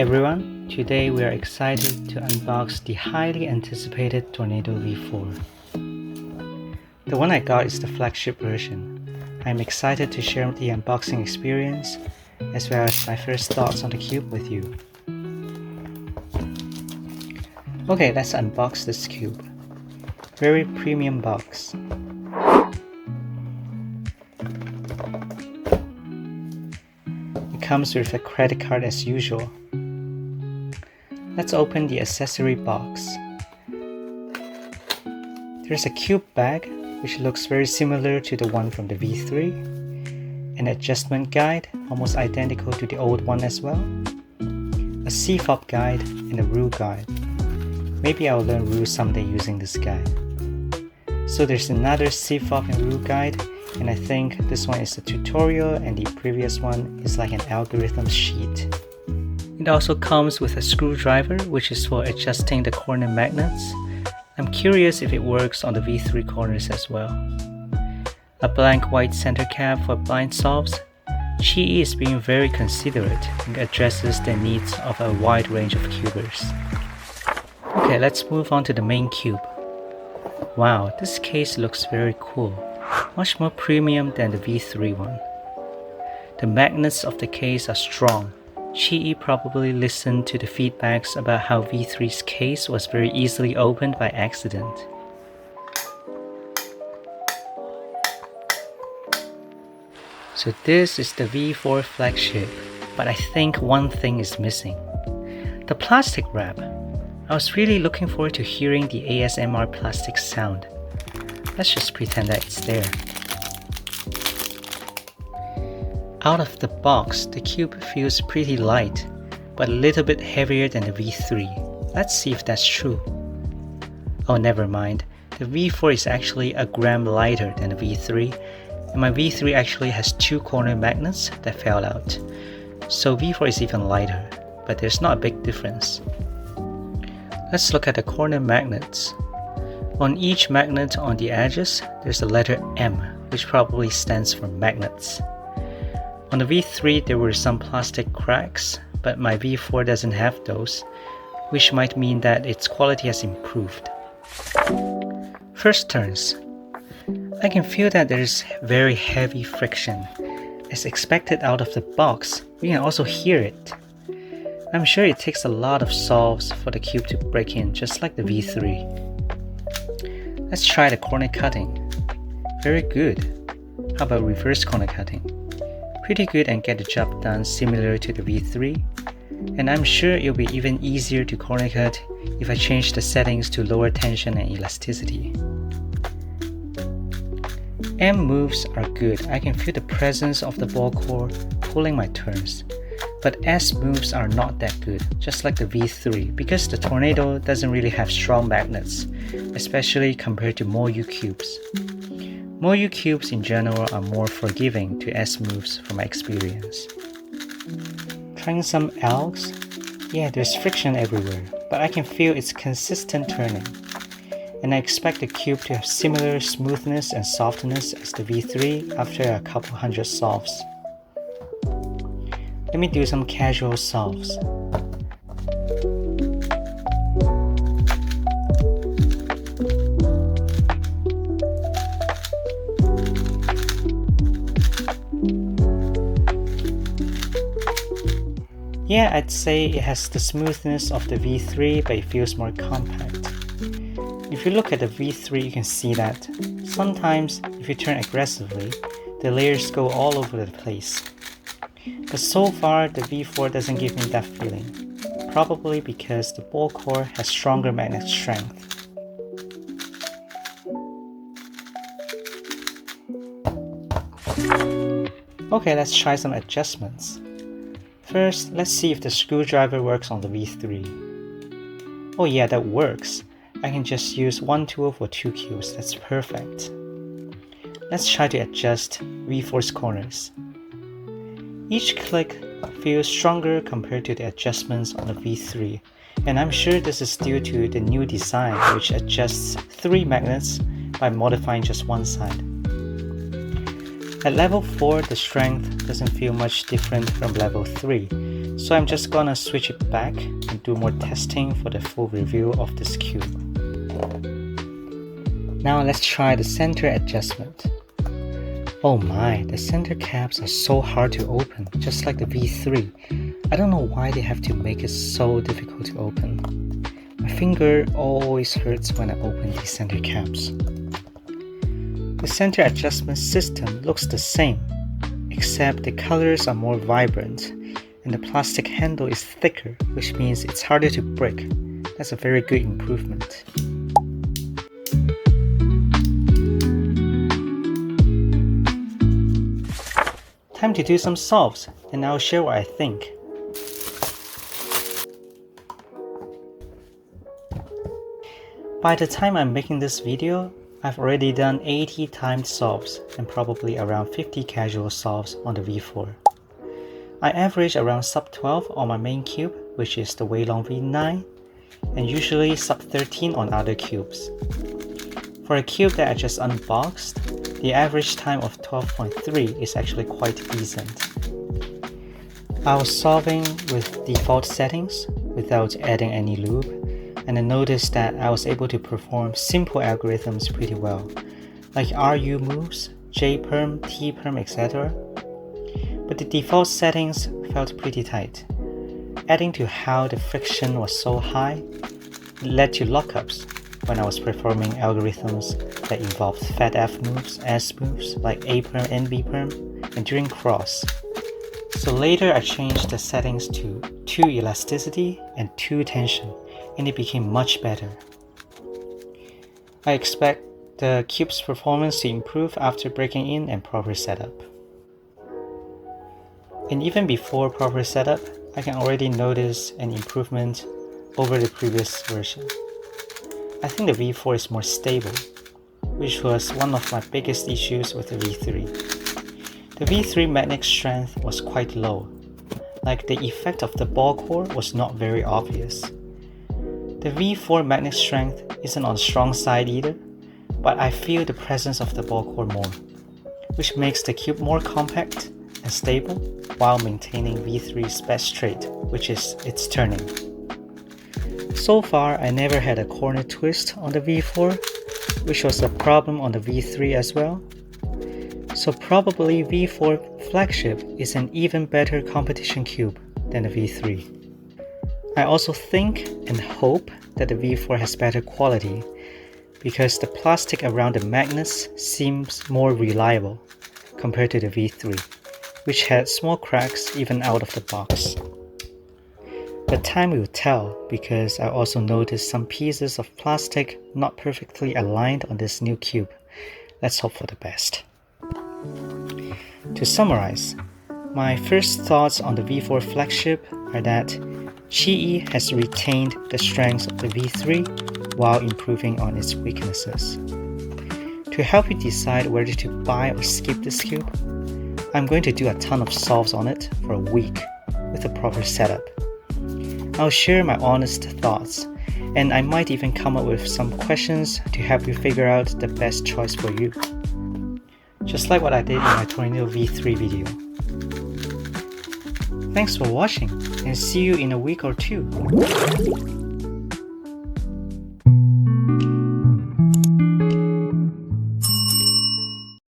everyone, today we are excited to unbox the highly anticipated Tornado V4. The one I got is the flagship version. I am excited to share the unboxing experience as well as my first thoughts on the cube with you. Okay, let's unbox this cube. Very premium box. It comes with a credit card as usual. Let's open the accessory box. There's a cube bag which looks very similar to the one from the V3, an adjustment guide almost identical to the old one as well, a C-fob guide and a rule guide. Maybe I'll learn rules someday using this guide. So there's another C-fob and rule guide, and I think this one is a tutorial and the previous one is like an algorithm sheet. It also comes with a screwdriver which is for adjusting the corner magnets. I'm curious if it works on the V3 corners as well. A blank white center cap for blind solves. GE is being very considerate and addresses the needs of a wide range of cubers. Okay, let's move on to the main cube. Wow, this case looks very cool. Much more premium than the V3 one. The magnets of the case are strong. GE probably listened to the feedbacks about how V3's case was very easily opened by accident. So this is the V4 flagship, but I think one thing is missing. The plastic wrap. I was really looking forward to hearing the ASMR plastic sound. Let's just pretend that it's there. Out of the box, the cube feels pretty light, but a little bit heavier than the V3. Let's see if that's true. Oh, never mind. The V4 is actually a gram lighter than the V3, and my V3 actually has 2 corner magnets that fell out. So V4 is even lighter, but there's not a big difference. Let's look at the corner magnets. On each magnet on the edges, there's a letter M, which probably stands for magnets. On the V3, there were some plastic cracks, but my V4 doesn't have those, which might mean that its quality has improved. First turns. I can feel that there's very heavy friction. As expected out of the box, we can also hear it. I'm sure it takes a lot of solves for the cube to break in, just like the V3. Let's try the corner cutting. Very good. How about reverse corner cutting? Pretty good and get the job done similar to the V3. And I'm sure it'll be even easier to corner cut if I change the settings to lower tension and elasticity. M moves are good. I can feel the presence of the ball core pulling my turns. But S moves are not that good, just like the V3, because the Tornado doesn't really have strong magnets, especially compared to MoU cubes. MoU cubes in general are more forgiving to S moves from my experience. Trying some algs? Yeah, there's friction everywhere, but I can feel its consistent turning. And I expect the cube to have similar smoothness and softness as the V3 after a couple hundred solves. Let me do some casual solves. Yeah, I'd say it has the smoothness of the V3, but it feels more compact. If you look at the V3, you can see that sometimes if you turn aggressively, the layers go all over the place. But so far, the V4 doesn't give me that feeling, probably because the ball core has stronger magnet strength. Okay, let's try some adjustments. First, let's see if the screwdriver works on the V3. Oh yeah, that works. I can just use one tool for 2 cubes, that's perfect. Let's try to adjust V4's corners. Each click feels stronger compared to the adjustments on the V3, and I'm sure this is due to the new design which adjusts 3 magnets by modifying just one side. At level 4, the strength doesn't feel much different from level 3, So I'm just gonna switch it back and do more testing for the full review of this cube. Now let's try the center adjustment. Oh my, the center caps are so hard to open, just like the V3. I don't know why they have to make it so difficult to open. My finger always hurts when I open these center caps. The center adjustment system looks the same, except the colors are more vibrant and the plastic handle is thicker, which means it's harder to break. That's a very good improvement. Time to do some solves, and I'll share what I think. By the time I'm making this video, I've already done 80 timed solves and probably around 50 casual solves on the V4. I average around sub 12 on my main cube, which is the Weilong V9, and usually sub 13 on other cubes. For a cube that I just unboxed, the average time of 12.3 is actually quite decent. I was solving with default settings without adding any lube, and I noticed that I was able to perform simple algorithms pretty well, like RU moves, J-perm, T-perm, etc. But the default settings felt pretty tight. Adding to how the friction was so high, it led to lockups when I was performing algorithms that involved fat F moves, S moves like A-perm and B-perm, and during cross. So later I changed the settings to 2 elasticity and 2 tension, and it became much better. I expect the cube's performance to improve after breaking in and proper setup. And even before proper setup, I can already notice an improvement over the previous version. I think the V4 is more stable, which was one of my biggest issues with the V3. The V3 magnetic strength was quite low, like the effect of the ball core was not very obvious. The V4 magnetic strength isn't on the strong side either, but I feel the presence of the ball core more, which makes the cube more compact and stable while maintaining V3's best trait, which is its turning. So far, I never had a corner twist on the V4, which was a problem on the V3 as well. So probably V4 Flagship is an even better competition cube than the V3. I also think and hope that the V4 has better quality because the plastic around the magnets seems more reliable compared to the V3, which had small cracks even out of the box. But time will tell because I also noticed some pieces of plastic not perfectly aligned on this new cube. Let's hope for the best. To summarize, my first thoughts on the V4 Flagship are that Qi has retained the strengths of the V3 while improving on its weaknesses. To help you decide whether to buy or skip this cube, I'm going to do a ton of solves on it for a week with a proper setup. I'll share my honest thoughts, and I might even come up with some questions to help you figure out the best choice for you. Just like what I did in my Tornado V3 video. Thanks for watching, and see you in a week or two.